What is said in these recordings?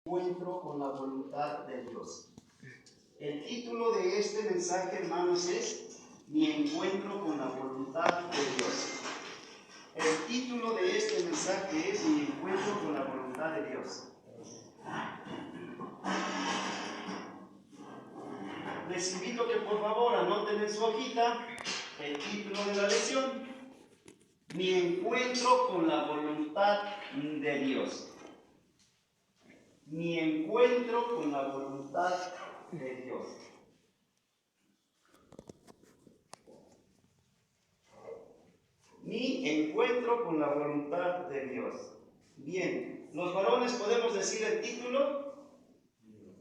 Encuentro con la voluntad de Dios. El título de este mensaje, hermanos, es Mi encuentro con la voluntad de Dios. El título de este mensaje es Mi encuentro con la voluntad de Dios. Les invito que por favor anoten en su hojita el título de la lección: Mi encuentro con la voluntad de Dios. Mi encuentro con la voluntad de Dios. Mi encuentro con la voluntad de Dios. Bien, los varones podemos decir el título: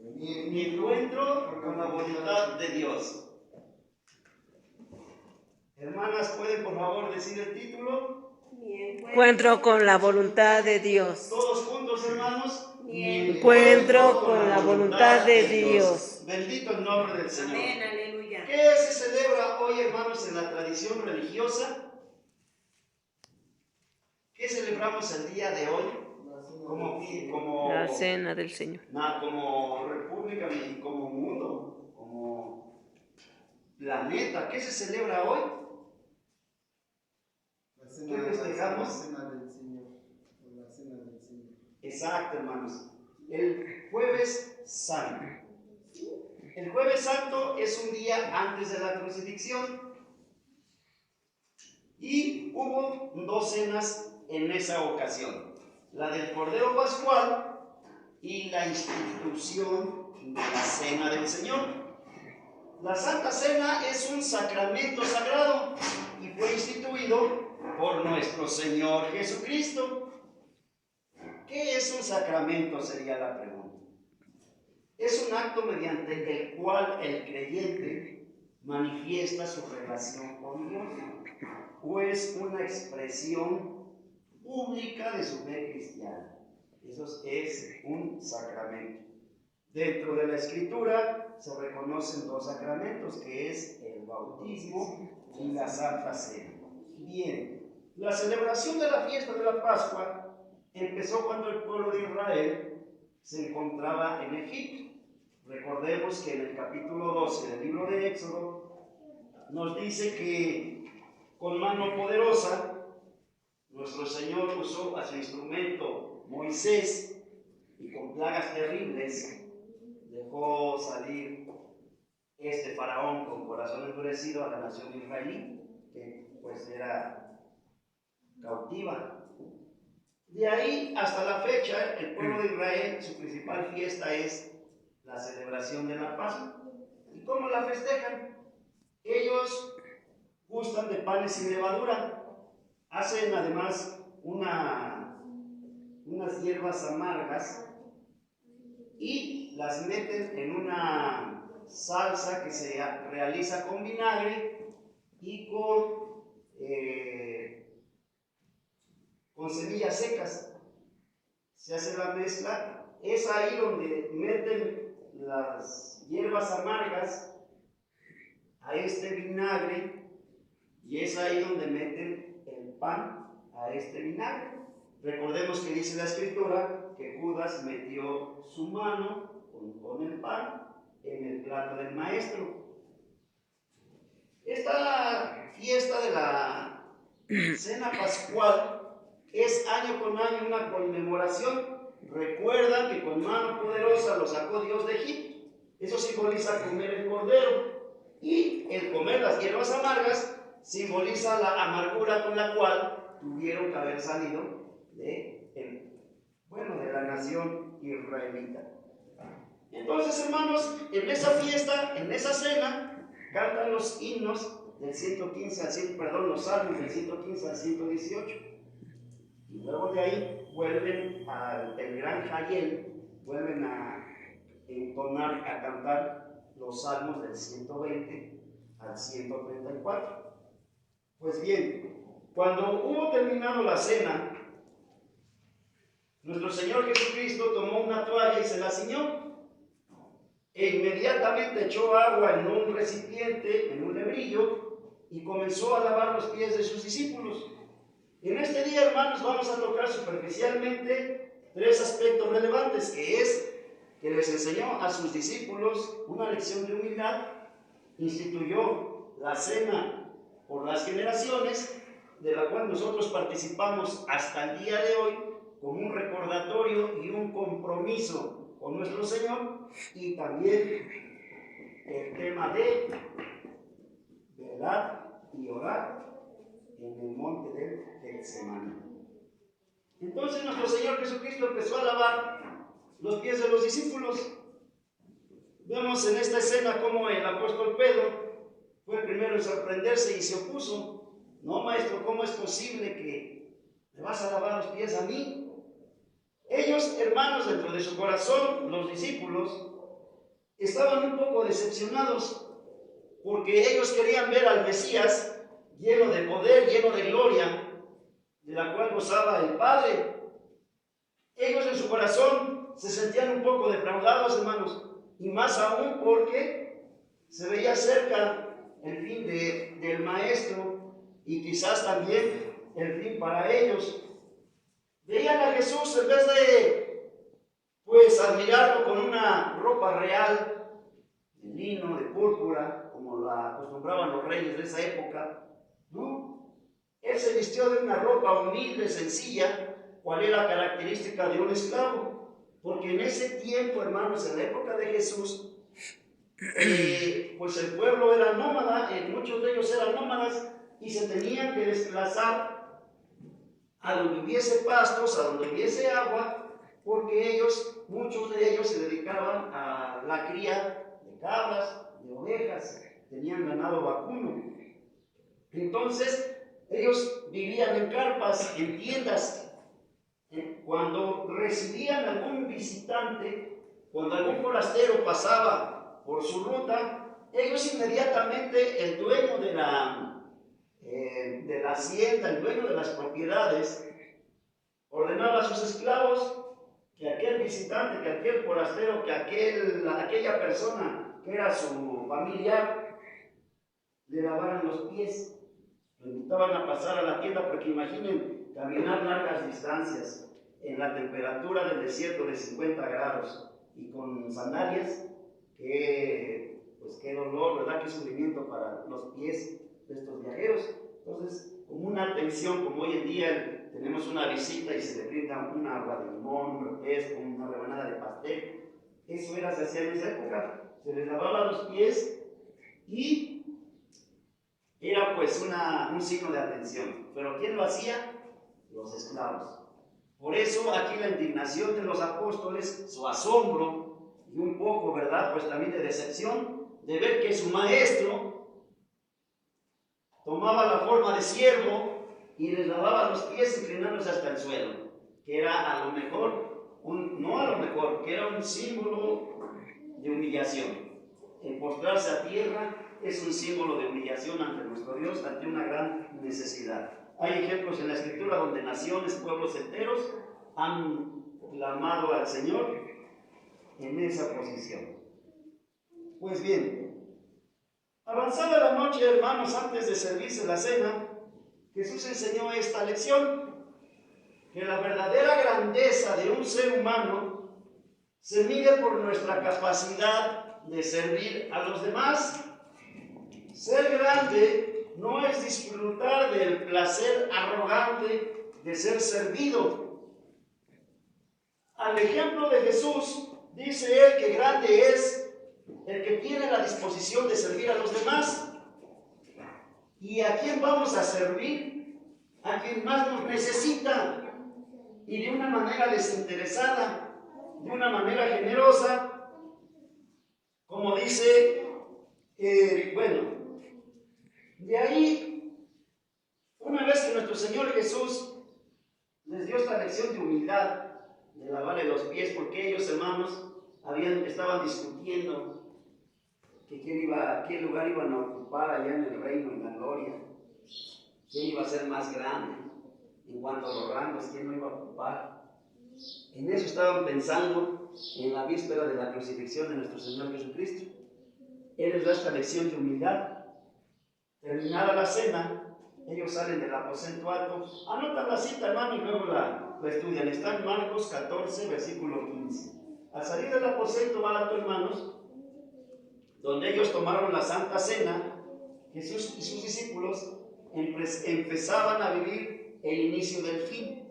Mi encuentro con la voluntad de Dios. Hermanas, ¿pueden por favor decir el título? Mi encuentro con la voluntad de Dios. Todos juntos, hermanos. Mi encuentro con la voluntad de Dios. Bendito el nombre del Señor. Amén, aleluya. ¿Qué se celebra hoy, hermanos, en la tradición religiosa? ¿Qué celebramos el día de hoy? Como La cena del Señor. Como República, como mundo, como planeta. ¿Qué se celebra hoy? ¿Qué festejamos? La cena del Señor. La cena del Señor. Exacto, hermanos. El Jueves Santo. El Jueves Santo es un día antes de la crucifixión. Y hubo dos cenas en esa ocasión: la del Cordero Pascual y la institución de la Cena del Señor. La Santa Cena es un sacramento sagrado y fue instituido por nuestro Señor Jesucristo. ¿Qué es un sacramento? Sería la pregunta. Es un acto mediante el cual el creyente manifiesta su relación con Dios, o es una expresión pública de su fe cristiana. Eso es un sacramento. Dentro de la Escritura se reconocen dos sacramentos, que es el bautismo y la Santa Cena. Bien, la celebración de la fiesta de la Pascua empezó cuando el pueblo de Israel se encontraba en Egipto. Recordemos que en el capítulo 12 del libro de Éxodo nos dice que con mano poderosa nuestro Señor usó a su instrumento Moisés, y con plagas terribles dejó salir este faraón con corazón endurecido a la nación israelí, que pues era cautiva. De ahí hasta la fecha, el pueblo de Israel, su principal fiesta es la celebración de la Pascua. ¿Y cómo la festejan? Ellos gustan de panes sin levadura. Hacen además unas hierbas amargas y las meten en una salsa que se realiza con vinagre y con semillas secas. Se hace la mezcla. Es ahí donde meten las hierbas amargas a este vinagre, y es ahí donde meten el pan a este vinagre. Recordemos que dice la Escritura que Judas metió su mano con el pan en el plato del maestro. Esta fiesta de la Cena Pascual es año con año una conmemoración. Recuerdan que con mano poderosa lo sacó Dios de Egipto. Eso simboliza comer el cordero, y el comer las hierbas amargas simboliza la amargura con la cual tuvieron que haber salido de la nación israelita. Entonces, hermanos, en esa fiesta, en esa cena, cantan los himnos del 115 al los salmos del 115 al 118. Y luego de ahí vuelven al gran Jayel, vuelven a entonar, a cantar los salmos del 120 al 134. Pues bien, cuando hubo terminado la cena, nuestro Señor Jesucristo tomó una toalla y se la ciñó, e inmediatamente echó agua en un recipiente, en un lebrillo, y comenzó a lavar los pies de sus discípulos. En este día, hermanos, vamos a tocar superficialmente tres aspectos relevantes, que es que les enseñó a sus discípulos una lección de humildad, instituyó la cena por las generaciones, de la cual nosotros participamos hasta el día de hoy, como un recordatorio y un compromiso con nuestro Señor, y también el tema de velar y orar en el monte del Getsemaní. Entonces nuestro Señor Jesucristo empezó a lavar los pies de los discípulos. Vemos en esta escena cómo el apóstol Pedro fue el primero en sorprenderse y se opuso. No, maestro, ¿cómo es posible que me vas a lavar los pies a mí? Ellos, hermanos, dentro de su corazón, los discípulos, estaban un poco decepcionados porque ellos querían ver al Mesías lleno de poder, lleno de gloria, de la cual gozaba el Padre. Ellos en su corazón se sentían un poco defraudados, hermanos, y más aún porque se veía cerca el fin del Maestro y quizás también el fin para ellos. Veían a Jesús, en vez de admirarlo con una ropa real, de lino, de púrpura, como la acostumbraban los reyes de esa época, ¿no? Él se vistió de una ropa humilde, sencilla, cual era característica de un esclavo, porque en ese tiempo, hermanos, en la época de Jesús, pues el pueblo era nómada, muchos de ellos eran nómadas y se tenían que desplazar a donde hubiese pastos, a donde hubiese agua, porque muchos de ellos se dedicaban a la cría de cabras, de ovejas, tenían ganado vacuno. Entonces, ellos vivían en carpas, en tiendas. Cuando recibían algún visitante, cuando algún forastero pasaba por su ruta, ellos inmediatamente, el dueño de la hacienda, el dueño de las propiedades, ordenaba a sus esclavos que aquel visitante, que aquel forastero, que aquella persona que era su familiar, le lavaran los pies. Lo invitaban a pasar a la tienda, porque imaginen caminar largas distancias en la temperatura del desierto de 50 grados y con sandalias, qué dolor, ¿verdad? Qué sufrimiento para los pies de estos viajeros. Entonces, como una atención, como hoy en día tenemos una visita y se le brinda una agua de limón, un refresco, una rebanada de pastel, eso se hacía en esa época. Se les lavaba los pies y era un signo de atención. Pero ¿quién lo hacía? Los esclavos. Por eso aquí la indignación de los apóstoles, su asombro y un poco, ¿verdad? Pues también de decepción de ver que su maestro tomaba la forma de siervo y les lavaba los pies inclinándose hasta el suelo, que era a lo mejor, que era un símbolo de humillación. El postrarse a tierra es un símbolo de humillación ante nuestro Dios, ante una gran necesidad. Hay ejemplos en la Escritura donde naciones, pueblos enteros han clamado al Señor en esa posición. Pues bien, avanzada la noche, hermanos, antes de servirse la cena, Jesús enseñó esta lección, que la verdadera grandeza de un ser humano se mide por nuestra capacidad de servir a los demás. Ser grande no es disfrutar del placer arrogante de ser servido. Al ejemplo de Jesús, dice él que grande es el que tiene la disposición de servir a los demás. ¿Y a quién vamos a servir? A quien más nos necesita, y de una manera desinteresada, de una manera generosa, como dice, de ahí, una vez que nuestro Señor Jesús les dio esta lección de humildad, de lavarle los pies, porque ellos, hermanos, estaban discutiendo qué lugar iban a ocupar allá en el reino, en la gloria, quién iba a ser más grande en cuanto a los rangos, quién lo iba a ocupar. En eso estaban pensando en la víspera de la crucifixión de nuestro Señor Jesucristo. Él les da esta lección de humildad. Terminada la cena, ellos salen del aposento alto, anotan la cita, hermano, y luego la estudian. Está en Marcos 14, versículo 15. Al salir del aposento aposento alto, hermanos, donde ellos tomaron la Santa Cena, Jesús y sus discípulos empezaban a vivir el inicio del fin.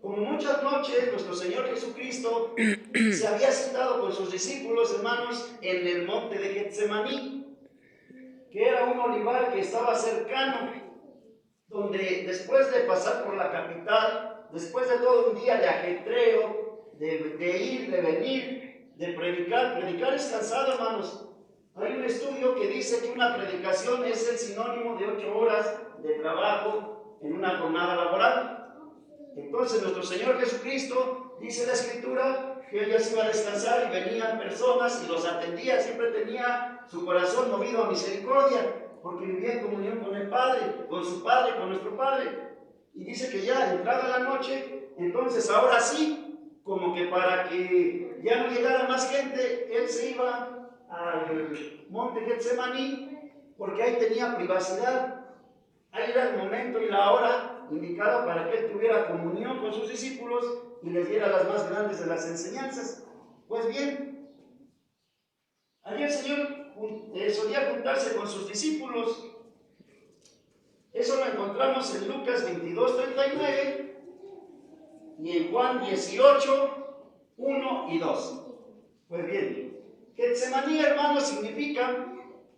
Como muchas noches, nuestro Señor Jesucristo se había sentado con sus discípulos, hermanos, en el monte de Getsemaní, que era un olivar que estaba cercano, donde después de pasar por la capital, después de todo un día de ajetreo, de ir, de venir, de predicar es cansado, hermanos. Hay un estudio que dice que una predicación es el sinónimo de 8 horas de trabajo en una jornada laboral. Entonces nuestro Señor Jesucristo, dice la Escritura, que Él ya se iba a descansar y venían personas y los atendía, siempre tenía su corazón movido a misericordia, porque vivía en comunión con el Padre, con su Padre, con nuestro Padre. Y dice que ya entrada la noche, entonces ahora sí, como que para que ya no llegara más gente, Él se iba al monte Getsemaní, porque ahí tenía privacidad. Ahí era el momento y la hora indicada para que Él tuviera comunión con sus discípulos y les diera las más grandes de las enseñanzas. Pues bien, allí el Señor solía juntarse con sus discípulos. Eso lo encontramos en Lucas 22:39 y en Juan 18:1 y 2. Pues bien, Getsemaní, hermanos, significa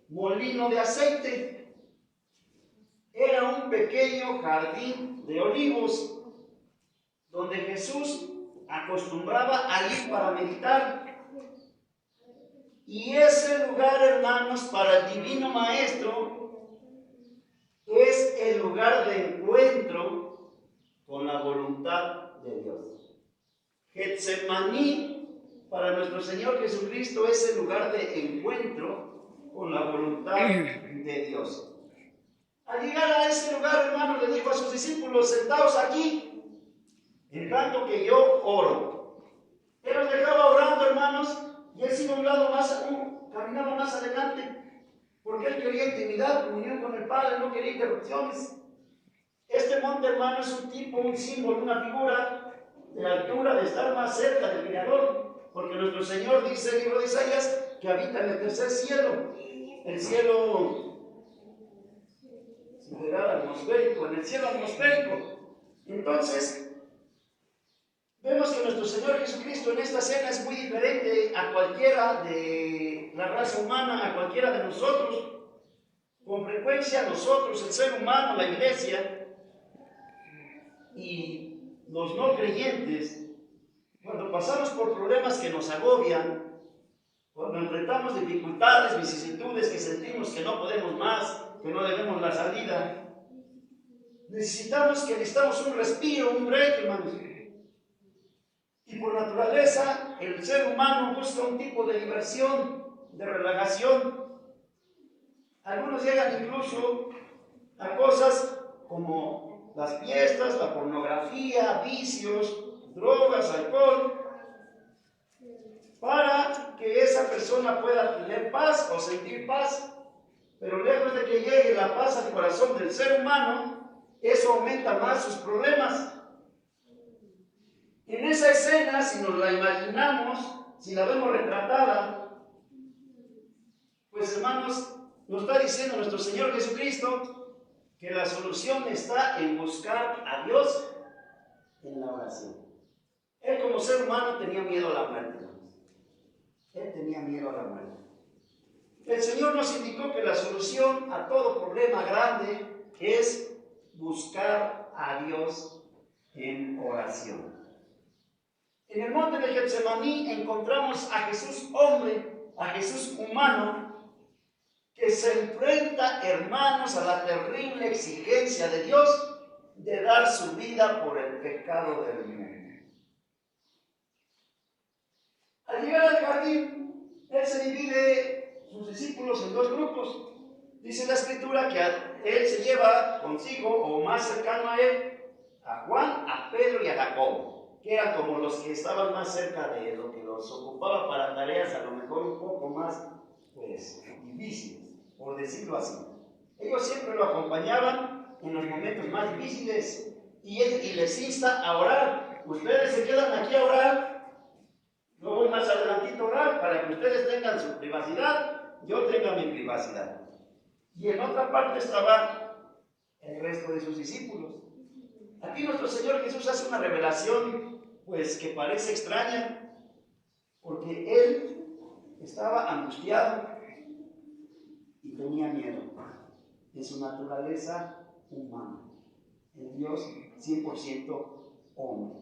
molino de aceite. Era un pequeño jardín de olivos donde Jesús acostumbraba a ir para meditar. Y ese lugar, hermanos, para el Divino Maestro es el lugar de encuentro con la voluntad de Dios. Getsemaní para nuestro Señor Jesucristo es el lugar de encuentro con la voluntad de Dios. Al llegar a ese lugar, hermano, le dijo a sus discípulos: sentaos aquí, en tanto que yo oro. Él los dejaba orando, hermanos, y él se iba a un lado caminaba más adelante, porque él quería intimidad, comunión con el Padre, no quería interrupciones. Este monte, hermano, es un tipo, un símbolo, una figura de altura, de estar más cerca del Creador, porque nuestro Señor dice en el libro de Isaías que habita en el tercer cielo, el cielo atmosférico, en el cielo atmosférico. Entonces, vemos que nuestro Señor Jesucristo en esta cena es muy diferente a cualquiera de la raza humana, a cualquiera de nosotros. Con frecuencia nosotros, el ser humano, la iglesia y los no creyentes, cuando pasamos por problemas que nos agobian, cuando enfrentamos dificultades, vicisitudes que sentimos que no podemos más, que no debemos la salida, necesitamos un respiro, un break, hermanos. Y por naturaleza, el ser humano busca un tipo de diversión, de relajación. Algunos llegan incluso a cosas como las fiestas, la pornografía, vicios, drogas, alcohol, para que esa persona pueda tener paz o sentir paz. Pero lejos de que llegue la paz al corazón del ser humano, eso aumenta más sus problemas. En esa escena, si nos la imaginamos, si la vemos retratada, pues hermanos, nos está diciendo nuestro Señor Jesucristo que la solución está en buscar a Dios en la oración. Él como ser humano tenía miedo a la muerte, hermanos. Él tenía miedo a la muerte. El Señor nos indicó que la solución a todo problema grande es buscar a Dios en oración. En el monte de Getsemaní encontramos a Jesús hombre, a Jesús humano, que se enfrenta, hermanos, a la terrible exigencia de Dios de dar su vida por el pecado del mundo. Al llegar al jardín, Él se divide sus discípulos en 2 grupos. Dice la Escritura que Él se lleva consigo, o más cercano a Él, a Juan, a Pedro y a Jacobo, que eran como los que estaban más cerca de lo que los ocupaba para tareas a lo mejor un poco más, pues, difíciles, por decirlo así. Ellos siempre lo acompañaban en los momentos más difíciles y les insta a orar. Ustedes se quedan aquí a orar, yo voy más que ustedes tengan su privacidad, yo tenga mi privacidad. Y en otra parte estaba el resto de sus discípulos. Aquí nuestro Señor Jesús hace una revelación, pues que parece extraña, porque Él estaba angustiado y tenía miedo de su naturaleza humana, el Dios 100% hombre.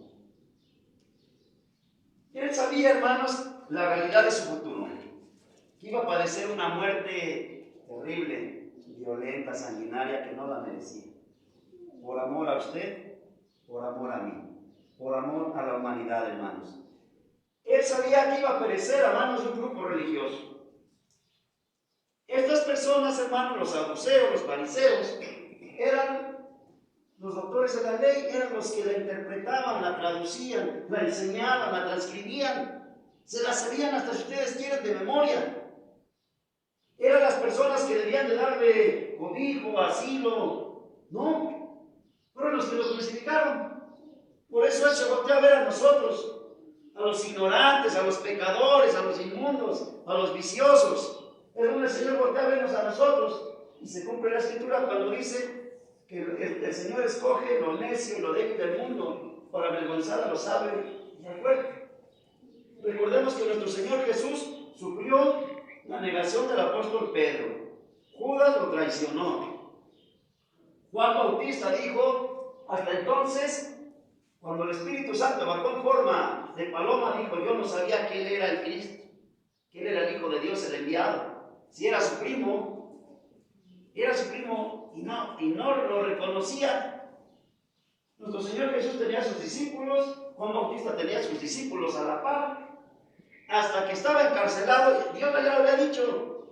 Él sabía, hermanos, la realidad de su futuro, que iba a padecer una muerte terrible, violenta, sanguinaria, que no la merecía, por amor a usted, por amor a mí, por amor a la humanidad, hermanos. Él sabía que iba a perecer a manos de un grupo religioso. Estas personas, hermanos, los saduceos, los fariseos, eran los doctores de la ley, eran los que la interpretaban, la traducían, la enseñaban, la transcribían, se la sabían hasta, si ustedes quieren, de memoria. Eran las personas que debían de darle cobijo, asilo. No, fueron los que lo crucificaron. Por eso Él se volteó a ver a nosotros, a los ignorantes, a los pecadores, a los inmundos, a los viciosos. Es donde el Señor voltea a vernos a nosotros. Y se cumple la Escritura cuando dice que el Señor escoge lo necio y lo débil del mundo para avergonzar a lo sabio y al fuerte. Recordemos que nuestro Señor Jesús sufrió la negación del apóstol Pedro. Judas lo traicionó. Juan Bautista dijo, hasta entonces, cuando el Espíritu Santo bajó en forma de paloma, dijo, yo no sabía que Él era el Cristo, que Él era el Hijo de Dios, el enviado. Si era su primo y no lo reconocía. Nuestro Señor Jesús tenía sus discípulos, Juan Bautista tenía sus discípulos a la par, hasta que estaba encarcelado. Dios ya lo había dicho,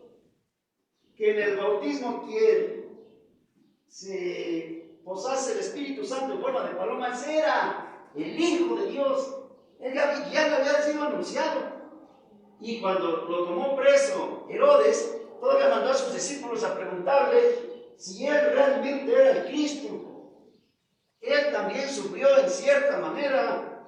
que en el bautismo quien se posase el Espíritu Santo en forma de paloma, ese era el Hijo de Dios. Él ya le había sido anunciado. Y cuando lo tomó preso Herodes, todavía mandó a sus discípulos a preguntarle si Él realmente era el Cristo. Él también sufrió en cierta manera,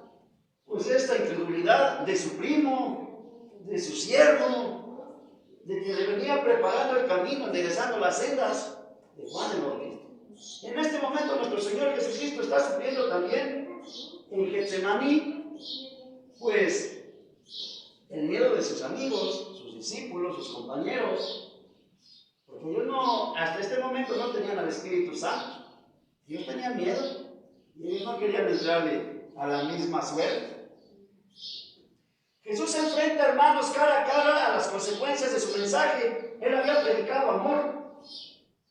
pues esta incredulidad de su primo, de su siervo, de que le venía preparando el camino, enderezando las sendas de Juan el Bautista. En este momento nuestro Señor Jesucristo está sufriendo también en Getsemaní, pues el miedo de sus amigos, sus discípulos, sus compañeros, porque ellos hasta este momento no tenían al Espíritu Santo. Ellos tenían miedo y ellos no querían entrarle a la misma suerte. Jesús se enfrenta, hermanos, cara a cara a las consecuencias de su mensaje. Él había predicado amor.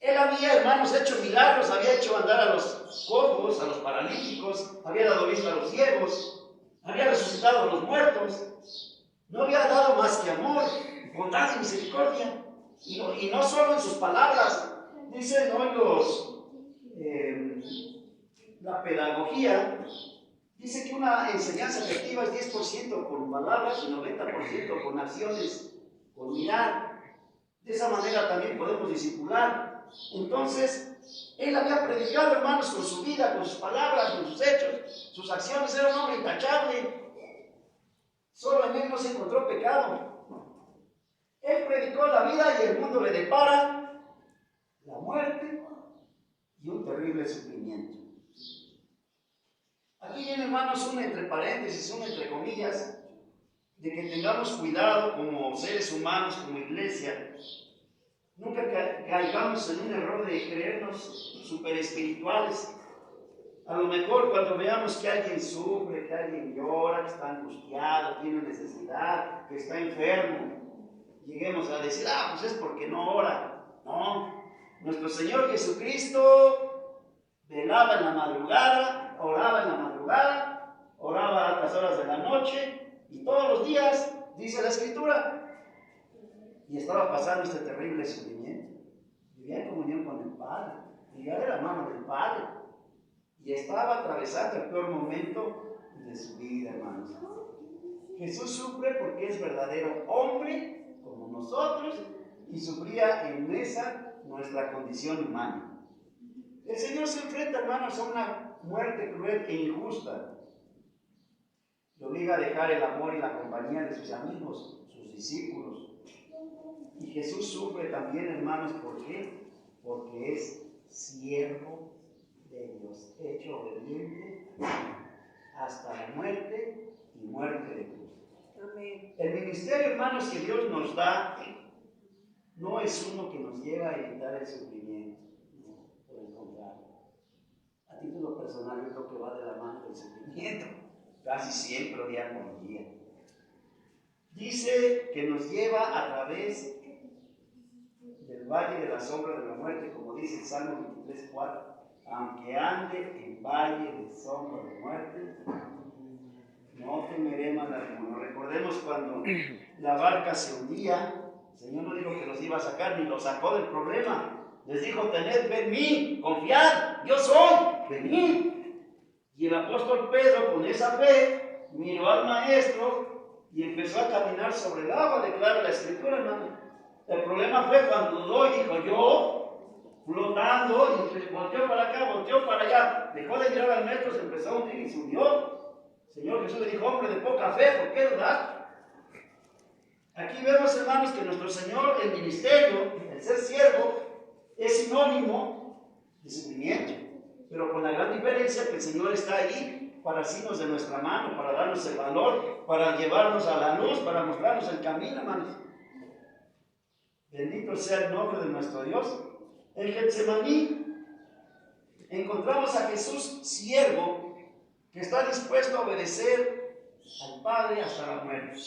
Él había, hermanos, hecho milagros, había hecho andar a los cojos, a los paralíticos, había dado vista a los ciegos, había resucitado a los muertos. No había dado más que amor, bondad y misericordia. Y no solo en sus palabras. Dicen hoy la pedagogía, dice que una enseñanza efectiva es 10% con palabras y 90% con acciones, con mirar. De esa manera también podemos discipular. Entonces, Él había predicado, hermanos, con su vida, con sus palabras, con sus hechos, sus acciones. Era un hombre intachable. Solo en Él no se encontró pecado. Él predicó la vida y el mundo le depara la muerte y un terrible sufrimiento. Aquí viene, hermanos, un entre paréntesis, un entre comillas, de que tengamos cuidado como seres humanos, como iglesia. Nunca caigamos en un error de creernos super espirituales. A lo mejor cuando veamos que alguien sufre, que alguien llora, que está angustiado, tiene necesidad, que está enfermo, lleguemos a decir, pues es porque no ora. No, nuestro Señor Jesucristo velaba en la madrugada, oraba en la madrugada, oraba a altas horas de la noche y todos los días, dice la Escritura, y estaba pasando este terrible sufrimiento. Vivía en comunión con el Padre, vivía de la mano del Padre. Y estaba atravesando el peor momento de su vida, hermanos. Jesús sufre porque es verdadero hombre, como nosotros, y sufría en esa nuestra condición humana. El Señor se enfrenta, hermanos, a una muerte cruel e injusta. le obliga a dejar el amor y la compañía de sus amigos, sus discípulos. Y Jesús sufre también, hermanos, ¿por qué? Porque es siervo de Dios, hecho obediente hasta la muerte y muerte de cruz. Amén. El ministerio, hermanos, que Dios nos da no es uno que nos lleva a evitar el sufrimiento, no, por el contrario. A título personal, yo creo que va de la mano del sufrimiento, casi siempre, día por día. Dice que nos lleva a través del valle de la sombra de la muerte, como dice el Salmo 23:4. Aunque ande en valle de sombra de muerte, no temeré mal alguno. Recordemos cuando la barca se hundía, el Señor no dijo que los iba a sacar, ni los sacó del problema. Les dijo: tened fe en mí, confiad, yo soy, venid. Y el apóstol Pedro, con esa fe, miró al maestro y empezó a caminar sobre el agua, declara la Escritura, hermano. El problema fue cuando dudó y dijo: yo, flotando, y volteó para acá, volteó para allá, dejó de mirar al maestro, se empezó a hundir y se hundió. El Señor Jesús le dijo: hombre de poca fe, ¿por qué dudaste? Aquí vemos, hermanos, que nuestro Señor, el ministerio, el ser siervo, es sinónimo de sufrimiento, pero con la gran diferencia que el Señor está ahí para asirnos de nuestra mano, para darnos el valor, para llevarnos a la luz, para mostrarnos el camino, hermanos. Bendito sea el nombre de nuestro Dios. En Getsemaní encontramos a Jesús siervo que está dispuesto a obedecer al Padre hasta la muerte.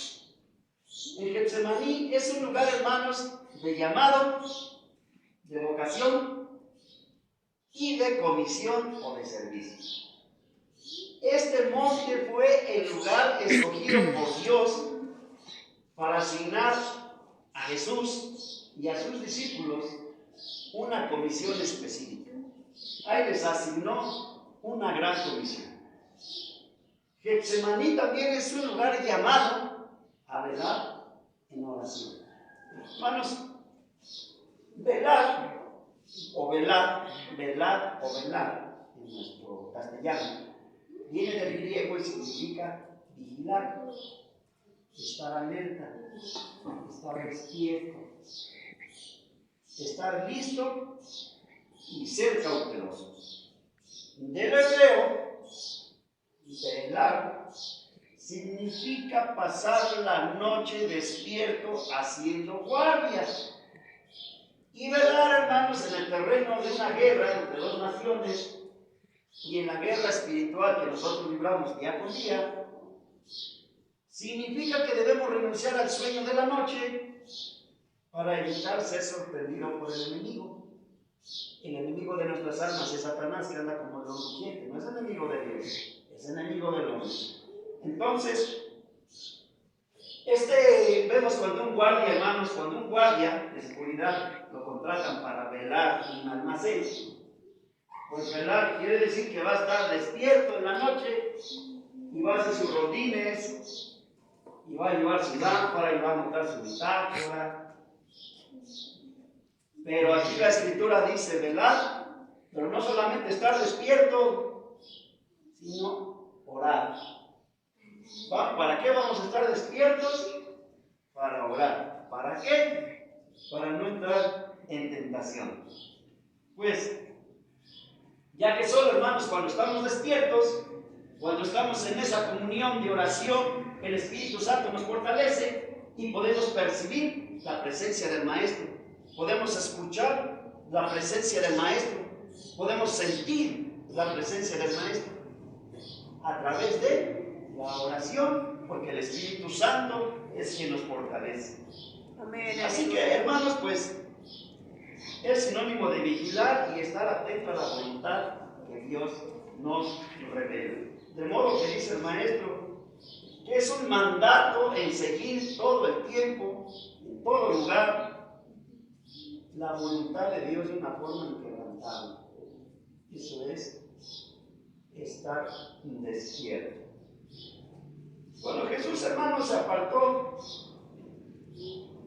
En Getsemaní es un lugar, hermanos, de llamado, de vocación y de comisión o de servicio. Este monte fue el lugar escogido por Dios para asignar a Jesús y a sus discípulos una comisión específica. Ahí les asignó una gran comisión. Getsemaní también es un lugar llamado a velar en oración. Hermanos, velar o velar en nuestro castellano viene del griego y significa vigilar, estar alerta, estar despierto, estar listo y ser cauteloso. Del hebreo, velar significa pasar la noche despierto haciendo guardias. Y velar, hermanos, en el terreno de una guerra entre dos naciones y en la guerra espiritual que nosotros libramos día con día, significa que debemos renunciar al sueño de la noche para evitar ser sorprendido por el enemigo. El enemigo de nuestras almas es Satanás, que anda como león rugiente. No es enemigo de Dios, es enemigo del hombre. Entonces, vemos cuando un guardia, hermanos, cuando un guardia de seguridad lo contratan para velar en un almacén, pues velar quiere decir que va a estar despierto en la noche y va a hacer sus rondines y va a llevar su lámpara y va a montar su bitácora. Pero aquí la Escritura dice velar, pero no solamente estar despierto, sino orar. ¿Para qué vamos a estar despiertos? Para orar. ¿Para qué? Para no entrar en tentación. Pues, ya que solo, hermanos, cuando estamos despiertos, cuando estamos en esa comunión de oración, el Espíritu Santo nos fortalece y podemos percibir la presencia del Maestro. Podemos escuchar la presencia del Maestro. Podemos sentir la presencia del Maestro a través de la oración, porque el Espíritu Santo es quien nos fortalece. Amén. Así que, hermanos, pues es sinónimo de vigilar y estar atento a la voluntad que Dios nos revela. De modo que dice el Maestro que es un mandato en seguir todo el tiempo, en todo lugar, la voluntad de Dios de una forma inquebrantable. Eso es estar despierto. Cuando Jesús, hermanos, se apartó,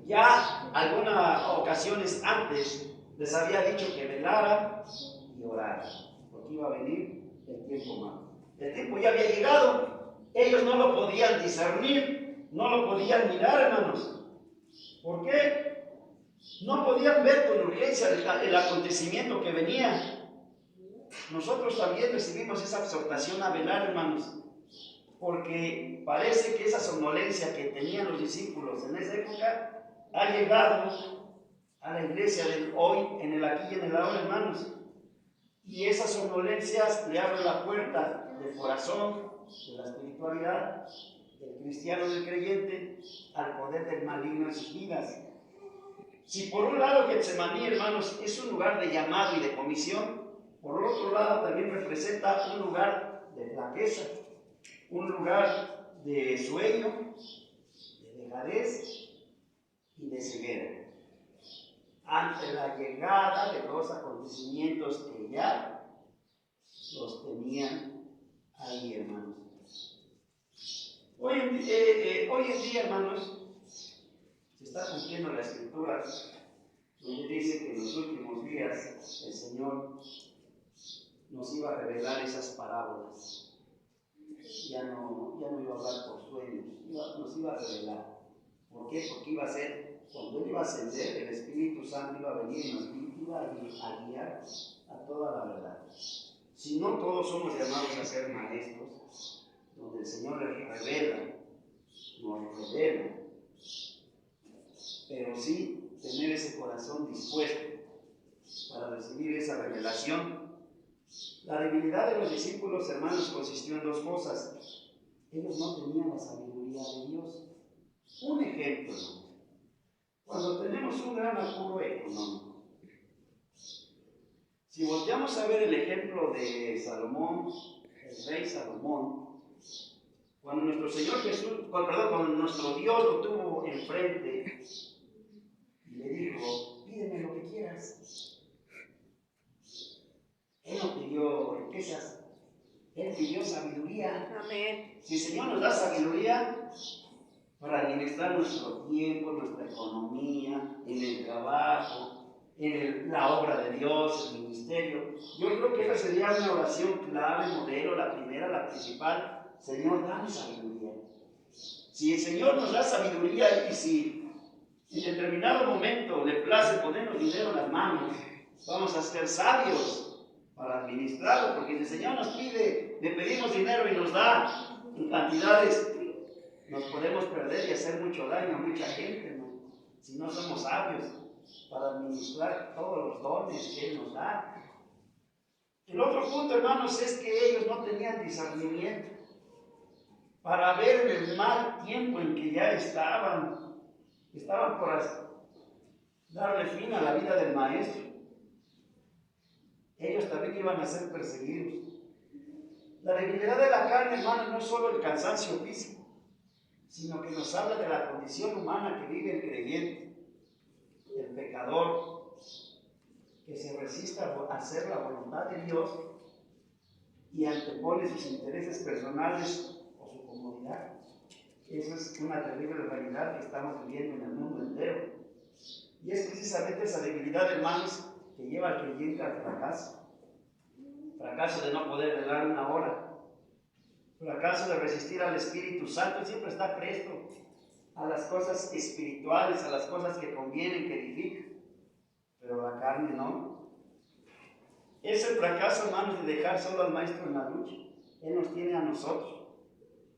ya algunas ocasiones antes les había dicho que velara y orara, porque iba a venir el tiempo malo. El tiempo ya había llegado, Ellos no lo podían discernir, no lo podían mirar, hermanos. ¿Por qué? No podían ver con urgencia el acontecimiento que venía. Nosotros también recibimos esa exhortación a velar, hermanos, porque parece que esa somnolencia que tenían los discípulos en esa época ha llegado a la iglesia del hoy, en el aquí y en el ahora, hermanos. Y esas somnolencias le abren la puerta del corazón, de la espiritualidad, del cristiano, del creyente, al poder del maligno en sus vidas. Si por un lado Getsemaní, hermanos, es un lugar de llamado y de comisión, por otro lado también representa un lugar de flaqueza, un lugar de sueño, de dejadez y de ceguera, ante la llegada de los acontecimientos que ya los tenían ahí, hermanos. Hoy en día, hermanos, se está cumpliendo la escritura donde dice que en los últimos días el Señor nos iba a revelar esas parábolas. Ya no iba a hablar por sueños, nos iba a revelar. ¿Por qué? Porque iba a ser, cuando Él iba a ascender, el Espíritu Santo iba a venir y nos iba a guiar a toda la verdad. Si no todos somos llamados a ser maestros, donde el Señor les revela, nos revela, pero sí tener ese corazón dispuesto para recibir esa revelación. La debilidad de los discípulos, hermanos, consistió en dos cosas. Ellos no tenían la sabiduría de Dios. Un ejemplo, cuando tenemos un gran apuro económico, si volteamos a ver el ejemplo de Salomón, el rey Salomón, cuando nuestro Señor Jesús, cuando nuestro Dios lo tuvo enfrente y le dijo, pídeme lo que quieras. Él no pidió riquezas, Él pidió sabiduría. Amén. Si el Señor nos da sabiduría para administrar nuestro tiempo, nuestra economía, en el trabajo, en la obra de Dios, el ministerio, yo creo que esa sería una oración clave, modelo, la primera, la principal. Señor, dame sabiduría. Si el Señor nos da sabiduría y si en determinado momento le place ponernos dinero en las manos, vamos a ser sabios para administrarlo, porque si el Señor nos pide, le pedimos dinero y nos da en cantidades, nos podemos perder y hacer mucho daño a mucha gente, ¿no? Si no somos sabios para administrar todos los dones que Él nos da. El otro punto, hermanos, es que ellos no tenían discernimiento para ver el mal tiempo en que ya estaban por darle fin a la vida del maestro. Ellos también iban a ser perseguidos. La debilidad de la carne, hermanos, no es solo el cansancio físico, sino que nos habla de la condición humana que vive el creyente, el pecador, que se resiste a hacer la voluntad de Dios y antepone sus intereses personales o su comodidad. Esa es una terrible realidad que estamos viviendo en el mundo entero. Y es precisamente esa debilidad, hermanos, que lleva al creyente al fracaso. Fracaso de no poder velar una hora. Fracaso de resistir al Espíritu Santo. Siempre está presto a las cosas espirituales, a las cosas que convienen, que edifican. Pero la carne no. Es el fracaso, hermanos, de dejar solo al Maestro en la lucha. Él nos tiene a nosotros.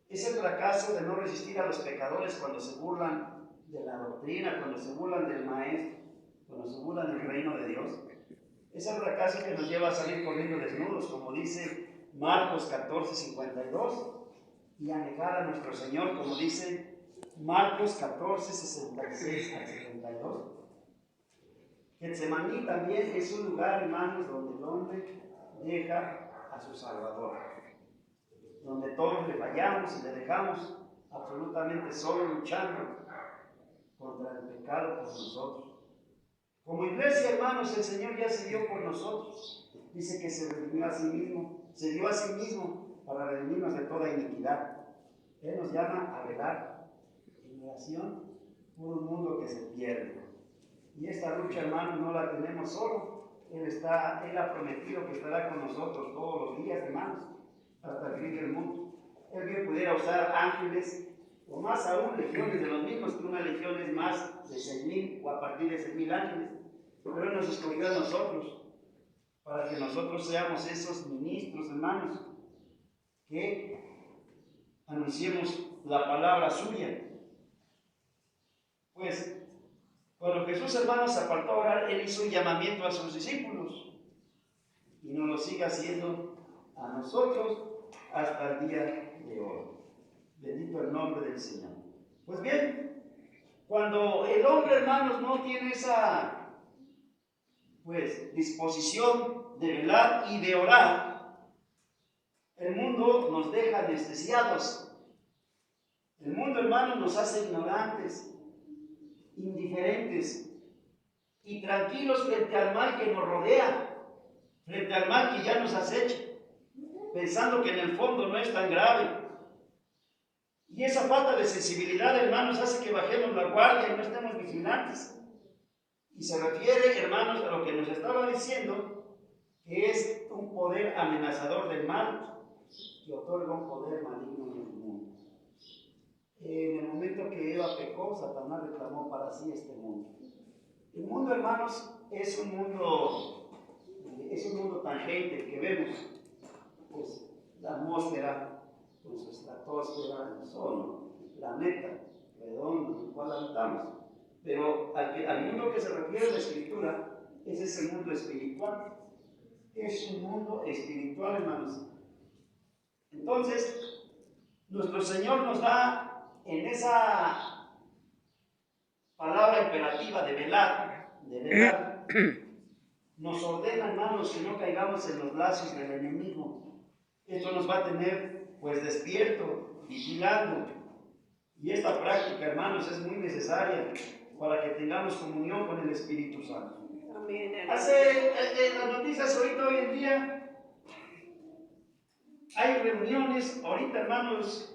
Es el fracaso de no resistir a los pecadores cuando se burlan de la doctrina, cuando se burlan del Maestro, cuando se burlan del reino de Dios. Es el fracaso que nos lleva a salir corriendo desnudos, como dice Marcos 14:52, y a negar a nuestro Señor, como dice Marcos 14:66-72. Getsemaní también es un lugar, hermanos, donde el hombre deja a su Salvador, donde todos le fallamos y le dejamos absolutamente solo luchando contra el pecado por nosotros. Como iglesia, hermanos, el Señor ya se dio por nosotros. Dice que se redimió a sí mismo, se dio a sí mismo para redimirnos de toda iniquidad. Él nos llama a velar en oración por un mundo que se pierde. Y esta lucha, hermanos, no la tenemos solo. Él ha prometido que estará con nosotros todos los días, hermanos, hasta el fin del mundo. Él bien pudiera usar ángeles, o más aún legiones de los mismos, que una legión es más de 6,000 o a partir de 6,000 ángeles. Pero Él nos escogió a nosotros, para que nosotros seamos esos ministros, hermanos, que anunciemos la palabra suya. Pues, cuando Jesús, hermanos, se apartó a orar, Él hizo un llamamiento a sus discípulos, y nos lo sigue haciendo a nosotros hasta el día de hoy. Bendito el nombre del Señor. Pues bien, cuando el hombre, hermanos, no tiene esa disposición de velar y de orar, el mundo nos deja anestesiados. El mundo, hermanos, nos hace ignorantes, indiferentes y tranquilos frente al mal que nos rodea, frente al mal que ya nos acecha, pensando que en el fondo no es tan grave. Y esa falta de sensibilidad, hermanos, hace que bajemos la guardia y no estemos vigilantes. Y se refiere, hermanos, a lo que nos estaba diciendo, que es un poder amenazador del mal, que otorga un poder maligno en el mundo. En el momento que Eva pecó, Satanás reclamó para sí este mundo. El mundo, hermanos, es un mundo tangente que vemos, pues la atmósfera, con su estratosfera, el sol, el planeta redondo en el cual habitamos. Pero al mundo que se refiere la Escritura, ese es el mundo espiritual. Es un mundo espiritual, hermanos. Entonces, nuestro Señor nos da en esa palabra imperativa de velar, nos ordena, hermanos, que no caigamos en los lazos del enemigo. Esto nos va a tener, pues, despierto, vigilando. Y esta práctica, hermanos, es muy necesaria para que tengamos comunión con el Espíritu Santo. Amén. En las noticias ahorita, hoy en día, hay reuniones, ahorita, hermanos,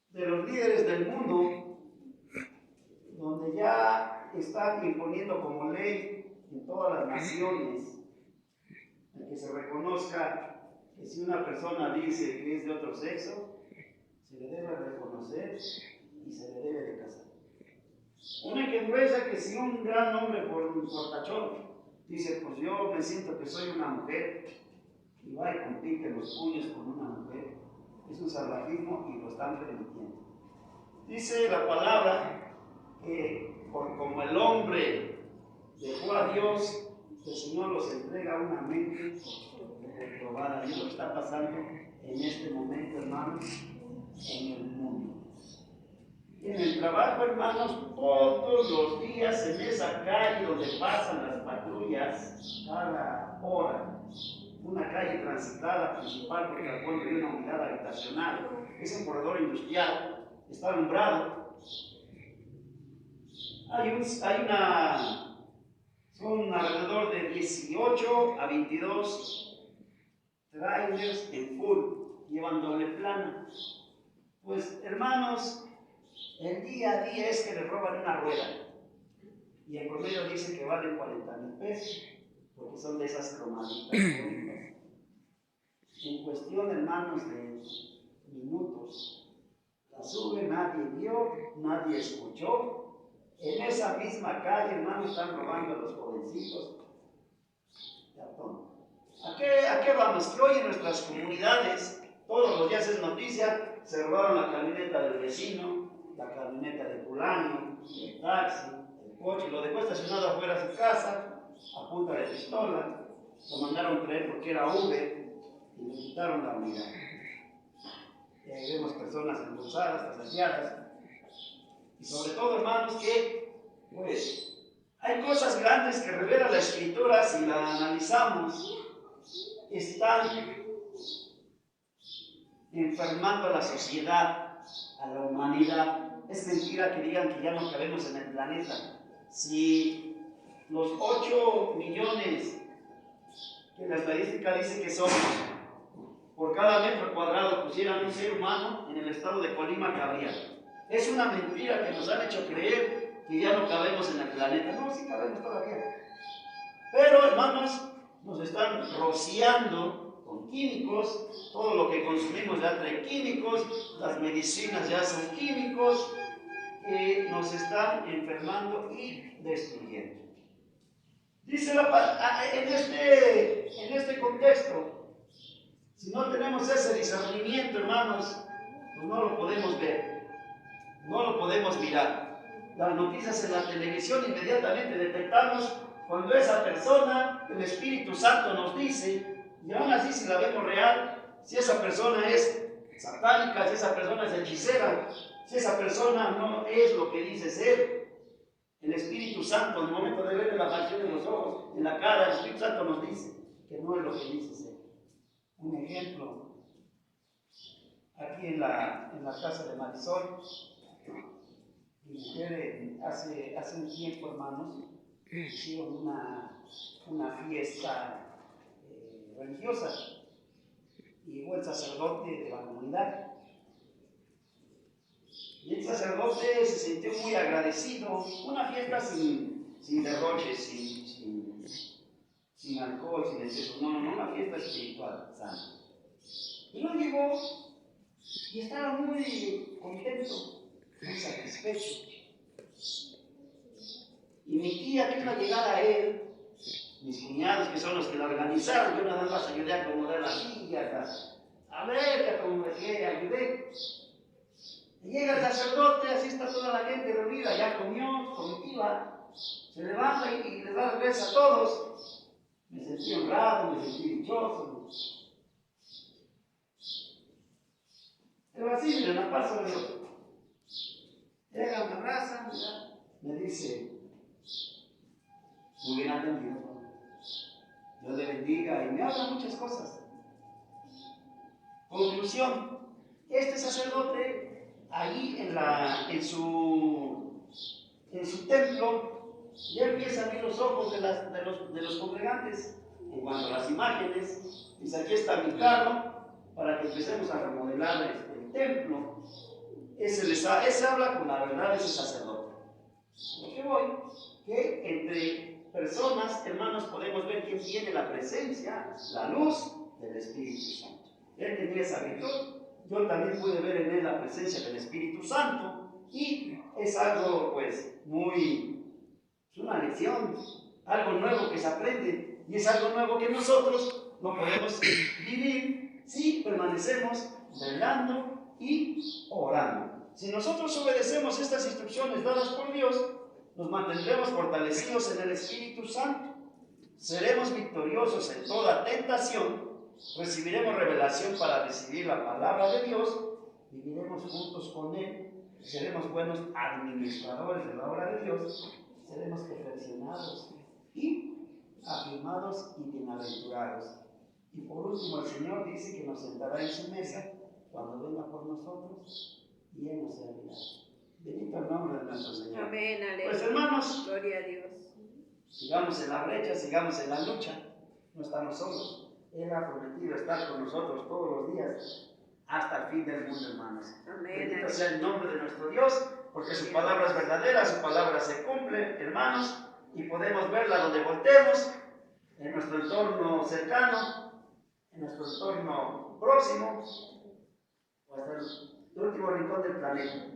de los líderes del mundo, donde ya están imponiendo como ley en todas las naciones, en que se reconozca que si una persona dice que es de otro sexo, se le debe reconocer y se le debe de casar. Una que gruesa que si un gran hombre fortachón dice, pues yo me siento que soy una mujer, y va y compite los puños con una mujer, es un salvajismo y lo están permitiendo. Dice la palabra que como el hombre dejó a Dios, el Señor los entrega una mente reprobada. Y lo que está pasando en este momento, hermanos, en el mundo. En el trabajo, hermanos, todos los días en esa calle donde pasan las patrullas, cada hora, una calle transitada principal porque al fondo hay una unidad habitacional, es un corredor industrial, está alumbrado. Son alrededor de 18 a 22 trailers en full, llevan doble plana. Pues, hermanos, el día a día es que le roban una rueda y en promedio dicen que valen 40,000 pesos porque son de esas cromaditas bonitas. En cuestión, hermanos, de minutos, la sube, nadie vio, nadie escuchó. En esa misma calle, hermanos, están robando a los jovencitos. ¿A qué vamos? Que hoy en nuestras comunidades, todos los días es noticia, se robaron la camioneta del vecino, la camioneta de fulano, el taxi, el coche, lo dejó estacionado afuera de su casa, a punta de pistola, lo mandaron traer porque era Uber y le quitaron la unidad. Vemos personas embolsadas, tasajeadas, y sobre todo, hermanos, que pues hay cosas grandes que revela la Escritura si la analizamos, están enfermando a la sociedad, a la humanidad. Es mentira que digan que ya no cabemos en el planeta. Si los 8 millones que la estadística dice que somos, por cada metro cuadrado pusieran un ser humano, en el estado de Colima cabría. Es una mentira que nos han hecho creer que ya no cabemos en el planeta. No, sí cabemos todavía. Pero, hermanos, nos están rociando con químicos, todo lo que consumimos ya trae químicos, las medicinas ya son químicos que nos están enfermando y destruyendo. Dice en este contexto, si no tenemos ese discernimiento, hermanos, pues no lo podemos ver, no lo podemos mirar. Las noticias en la televisión inmediatamente detectamos cuando esa persona, el Espíritu Santo nos dice, y aún así si la vemos real, si esa persona es satánica, si esa persona es hechicera, si esa persona no es lo que dice ser. El Espíritu Santo, en el momento de ver la pasión en los ojos, en la cara, el Espíritu Santo nos dice que no es lo que dice ser. Un ejemplo, aquí en la casa de Marisol, mi mujer hace un tiempo, hermanos, hicieron una fiesta religiosa y hubo el sacerdote de la comunidad. Y el sacerdote se sintió muy agradecido, una fiesta sin derroches, sin alcohol, sin exceso, no, una fiesta espiritual, sana. Y lo llegó y estaba muy contento, muy satisfecho. Y mi tía que iba a llegar a él, mis cuñados que son los que la organizaron, yo nada más ayudé a acomodar las sillas, a ver, que acomodé, ayudé. Y llega el sacerdote, así está toda la gente reunida, ya comió, comitiva, se levanta y les da las gracias a todos. Me sentí honrado, me sentí dichoso. Pero así, miren, la paso de Dios. Llega, me abraza, me dice, muy bien atendido, Dios le bendiga, y me habla muchas cosas. Conclusión, este sacerdote, ahí en su templo, ya empieza a abrir los ojos de los congregantes en cuanto a las imágenes. Dice, aquí está mi carro, para que empecemos a remodelar el templo. Ese habla con la verdad de ese sacerdote. Lo que voy, que entre personas, hermanos, podemos ver quién tiene la presencia, la luz del Espíritu Santo. Él tenía esa virtud. Yo también pude ver en él la presencia del Espíritu Santo y es algo, pues, es una lección, algo nuevo que se aprende y es algo nuevo que nosotros no podemos vivir si permanecemos velando y orando. Si nosotros obedecemos estas instrucciones dadas por Dios, nos mantendremos fortalecidos en el Espíritu Santo, seremos victoriosos en toda tentación, recibiremos revelación para recibir la palabra de Dios, viviremos juntos con Él, seremos buenos administradores de la obra de Dios, seremos perfeccionados y afirmados y bienaventurados. Y por último, el Señor dice que nos sentará en su mesa cuando venga por nosotros y Él nos servirá. Bendito el nombre de nuestro Señor. Amén, aleluya. Pues hermanos, Gloria a Dios. sigamos en la brecha, sigamos en la lucha, no estamos solos. Él ha prometido estar con nosotros todos los días hasta el fin del mundo, hermanos. Amén. Bendito sea el nombre de nuestro Dios, porque su palabra es verdadera, su palabra se cumple, hermanos, y podemos verla donde voltemos, en nuestro entorno cercano, en nuestro entorno próximo, o hasta el último rincón del planeta.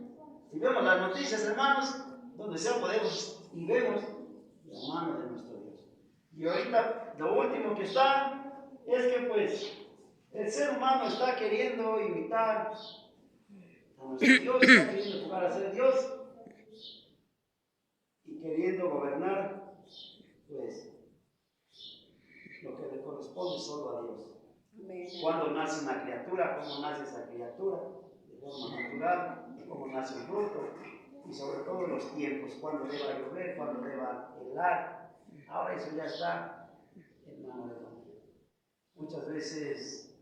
Si vemos las noticias, hermanos, donde sea podemos y vemos la mano de nuestro Dios. Y ahorita lo último que está es que pues el ser humano está queriendo imitar a nuestro Dios, está queriendo jugar a ser Dios y queriendo gobernar pues lo que le corresponde solo a Dios. Amén. Cuando nace una criatura, cómo nace esa criatura, de forma natural, cómo nace un fruto y sobre todo los tiempos, cuándo deba llover, cuándo deba helar. Ahora eso ya está en mano de Dios. Muchas veces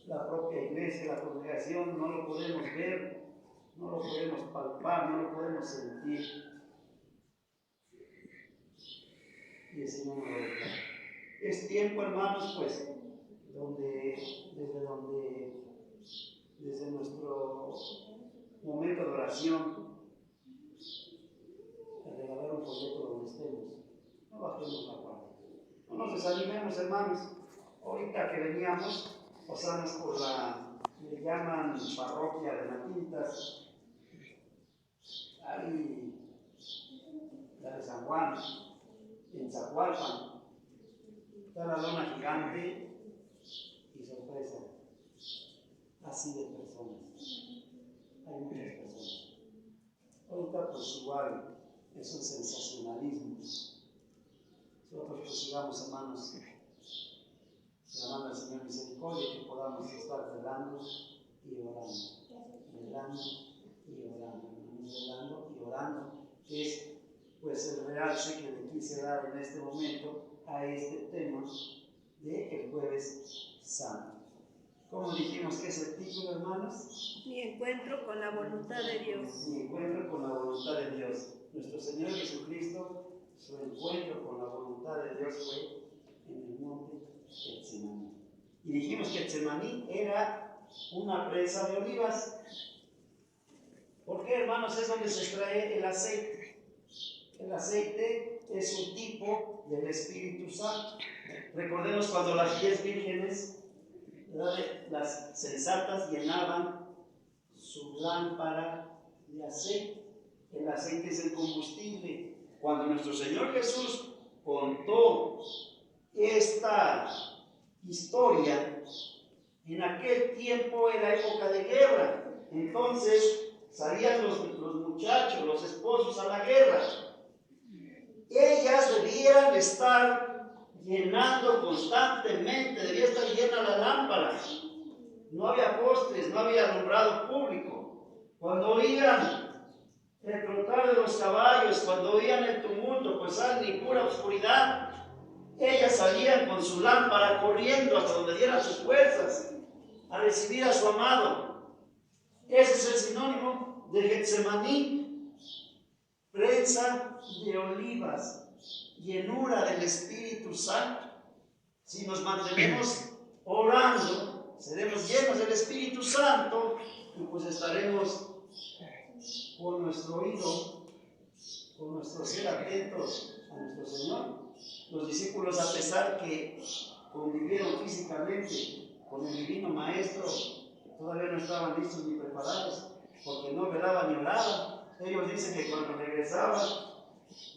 la propia iglesia, la congregación, no lo podemos ver, no lo podemos palpar, no lo podemos sentir. Y el Señor nos lo deja. Es tiempo, hermanos, pues, desde nuestro momento de oración, de regalar un folleto donde estemos. No bajemos la guardia. No nos desanimemos, hermanos. Ahorita que veníamos, pasamos por le llaman parroquia de Matintas, ahí, la de San Juan, en Zacualpan, está la lona gigante y sorpresa, así de personas, hay muchas personas. Ahorita pues igual es un sensacionalismo. Nosotros pues sigamos, hermanos, clamando al Señor misericordia, que podamos estar velando y orando, velando y orando, velando y orando, que es pues el realce que le quise dar en este momento a este tema de el Jueves Santo. ¿Cómo dijimos que es el título, hermanos? Mi encuentro con la voluntad de Dios. Mi encuentro con la voluntad de Dios. Nuestro Señor Jesucristo, su encuentro con la voluntad de Dios fue en el monte Getsemaní. Y dijimos que Getsemaní era una presa de olivas. ¿Por qué, hermanos? Es donde se extrae el aceite. El aceite es un tipo del Espíritu Santo. Recordemos cuando las 10 vírgenes, las sensatas, llenaban su lámpara de aceite. El aceite es el combustible. Cuando nuestro Señor Jesús contó esta historia, en aquel tiempo era época de guerra. Entonces salían los muchachos, los esposos a la guerra. Ellas debían estar llenando constantemente, debía estar llena la lámpara. No había postes, no había alumbrado público. Cuando oían el trotar de los caballos, cuando oían el tumulto, pues ni pura oscuridad, ellas salían con su lámpara corriendo hasta donde dieran sus fuerzas a recibir a su amado. Ese es el sinónimo de Getsemaní, prensa de olivas, llenura del Espíritu Santo. Si nos mantenemos orando, seremos llenos del Espíritu Santo y pues estaremos con nuestro oído, con nuestro ser atentos a nuestro Señor. Los discípulos, a pesar que convivieron físicamente con el Divino Maestro, todavía no estaban listos ni preparados, porque no velaban ni oraban. Ellos dicen que cuando regresaban,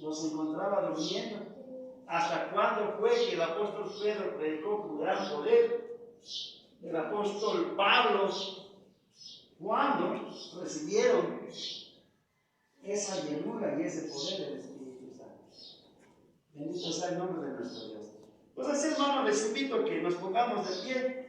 los encontraba durmiendo. ¿Hasta cuándo fue que el apóstol Pedro predicó con gran poder? El apóstol Pablo, ¿cuándo recibieron esa llenura y ese poder del Espíritu Santo? Bendito sea el nombre de nuestro Dios. Pues así, hermanos, les invito a que nos pongamos de pie.